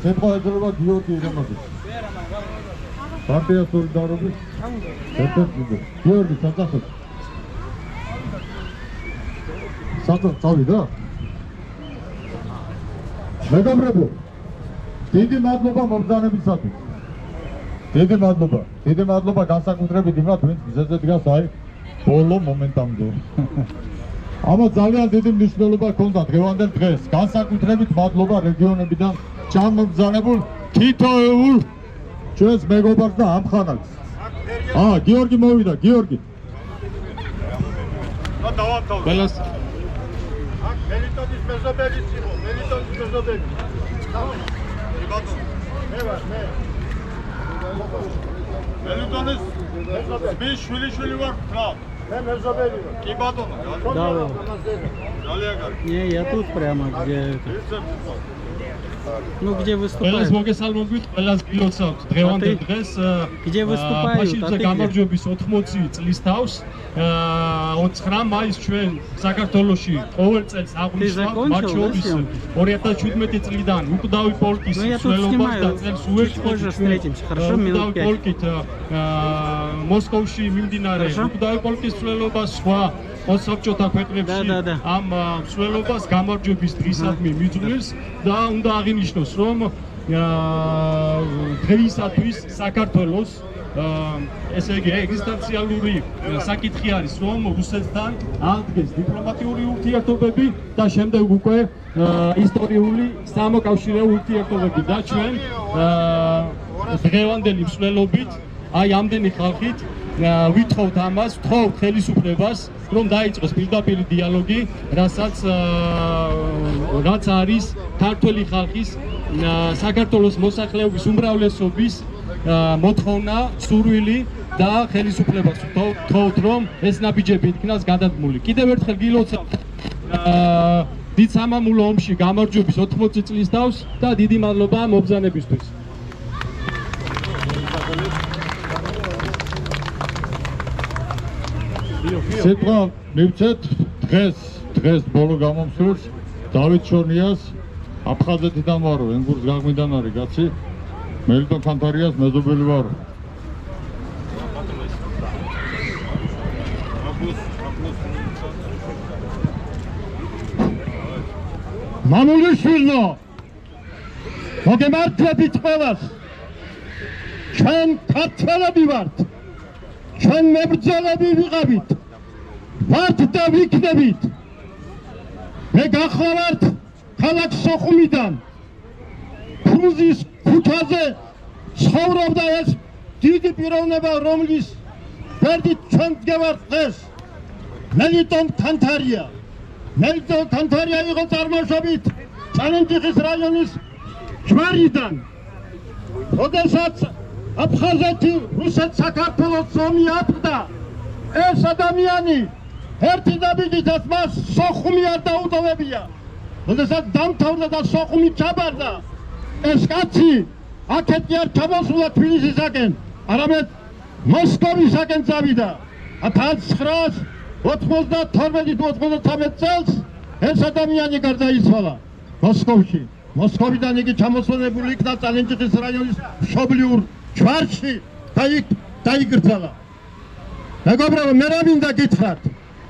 Შეფასება გიორგი ერამაძე. პარტია სოლიდარობის ერთ-ერთი გიორგი საწახო. საწახო წავიდა? მეგობრებო, დიდი მადლობა მომბრძანებისათვის. დიდი მადლობა განსაკუთრებით იმათ, ვინც გზაზე დგას აი ბოლო მომენტამდე. ამას ძალიან დიდი მნიშვნელობა ჰქონდა დღევანდელ დღეს. განსაკუთრებით მადლობა რეგიონებიდან ჩამომბრძანებულ თითოეულ ჩვენს მეგობარს და ამხანაგს. გიორგი მოვიდა, გიორგი. ყველას მელიტონის მეზობელი იყო, მელიტონის მეზობელი. მელიტონის შვილი ვარ რა. მე მეზობელი ვარ. კი ბატონო. ძალიან კარგი. Я тут прямо где Ну где выступают? Ყველას მოგესალმებით, ყველას გილოცავთ დღევანდელ დღეს. Где выступают? ფაშისტთა გამარჯვების 80 წლის თავს 29 მაისს ჩვენ საქართველოში ყოველ წელს აღვნიშნავთ, მათ შორის 2017 წლიდან უკვდავი პოლკის მსვლელობას და წელს უერთოდ პოლკით მოსკოვში მიმდინარე უკვდავი პოლკის მსვლელობას სხვა მოსაბჭოთა ქვეყნებში ამ მსვლელობას გამარჯვების დღისადმი მიძღვნილს და უნდა აღინიშნოს, რომ დღეისათვის საქართველოს ესე იგი ეგზისტენციალური საკითხი არის, რომ რუსეთთან აღდგეს დიპლომატიური ურთიერთობები და შემდეგ უკვე ისტორიული სამოკავშირეო ურთიერთობები და ჩვენ დღევანდელი მსვლელობით აი ამდენი ხალხით ვითხოვთ ამას, ვთხოვთ ხელისუფლებას, რომ დაიწყოს პირდაპირი დიალოგი, რაც არის ქართველი ხალხის საქართველოს მოსახლეობის უმრავლესობის მოთხოვნა, სურვილი და ხელისუფლებას ვთხოვთ, რომ ეს ნაბიჯები იქნას გადადგმული. კიდევ ერთხელ გილოცავთ დიდ სამამულო ომში გამარჯვების 80 წლის თავს და დიდი მადლობა მობრძანებისთვის. სიტყვა მივცეთ დღეს ბოლო გამომსვლელს დავით შორნიას აფხაზეთიდან ვარო, ენგურს გაგმიდან არის კაცი, მელიტონ ქანთარიას მეზობელი ვარო. მამულიშვილო, მოგემართლებით ყველას, ჩვენ ქართველები ვართ, ჩვენ მებრძოლები ვიყავით, ვართ და ვიქნებით. მე გახლავართ ქალაქ სოხუმიდან, ფრუნზის ქუჩაზე ცხოვრობდა ეს დიდი პიროვნება, რომლის გვერდით ჩვენ ვდგევართ დღეს. მელიტონ ქანთარია. მელიტონ ქანთარია იყო წარმოშობით წალენჯიხის რაიონის ჯვარიდან. როდესაც აფხაზეთი რუსეთ-საქართველოს ომი აფხდა, ეს ადამიანი ერთი ნაბიჯითაც მას სოხუმი არ დაუტოვებია. როდესაც დამთავრდა და სოხუმი ჩაბარდა, ეს კაცი აქეთ კი არ ჩამოსულა თბილისისაკენ, არამედ მოსკოვისაკენ წავიდა. 1992-93 წელს ეს ადამიანი გარდაიცვალა მოსკოვში. მოსკოვიდან იგი ჩამოსვლებული იქნა წალენჯიხის რაიონის მშობლიურ ჯვარში და იქ დაიკრძალა. მეგობრებო, მე რა მინდა გითხრათ?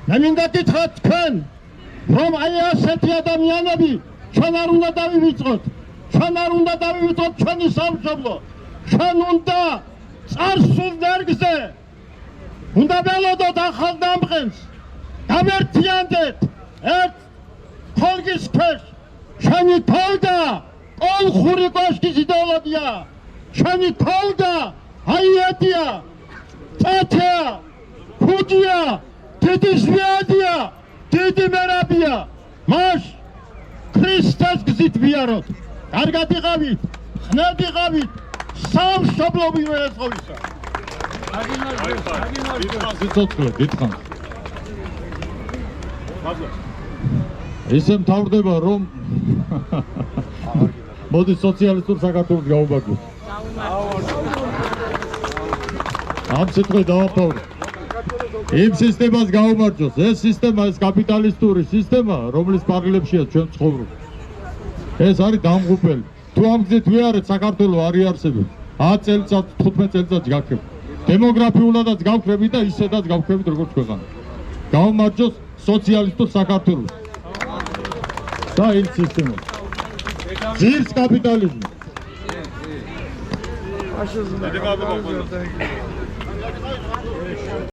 მე მინდა გითხრათ თქვენ, რომ აი ასეთი ადამიანები ჩვენ არ უნდა დავივიწყოთ. ჩვენ არ უნდა დავივიწყოთ ჩვენი სამშობლო. ჩვენ უნდა წარსულ ნერგზე უნდა ველოდოთ ახალ დამღენს. გამერთიანდეთ ერთ ხორგის ქვეშ. ჩვენი თავდა კოლხური კოშკის იდეოლოგია, ჩვენი თავდა აიეტია, წათია, ხუჯია, დიდი შვიადია, დიდი მერაბია, მას ქრისტეს გზით ვიაროთ. კარგად იყავით, ხნად იყავით, სამშობლო უპირველესყოვლისა. სიცოცხლე დიდხანს. ისე მთავრდება რომ მოდი სოციალისტურ საქართველოს გავუბაგოთ. ამ სიტყვით დავაფავრე. იმ სისტემას გაუმარჯოს. ეს სისტემა, ეს კაპიტალისტური სისტემა, რომლის პარალელებშია ჩვენ ცხოვრობთ. ეს არის დამღუპელი. თუ ამ გზით ვიარეთ, საქართველო არ იარსებებს. 10 წელიწად, 15 წელიწად გაქრებთ. დემოგრაფიულადაც გავქრებით და ისედაც გავქრებით როგორც ქვეყანა. გაუმარჯოს სოციალისტურ საქართველოს. და იმ სისტემას. ძირს კაპიტალიზმი.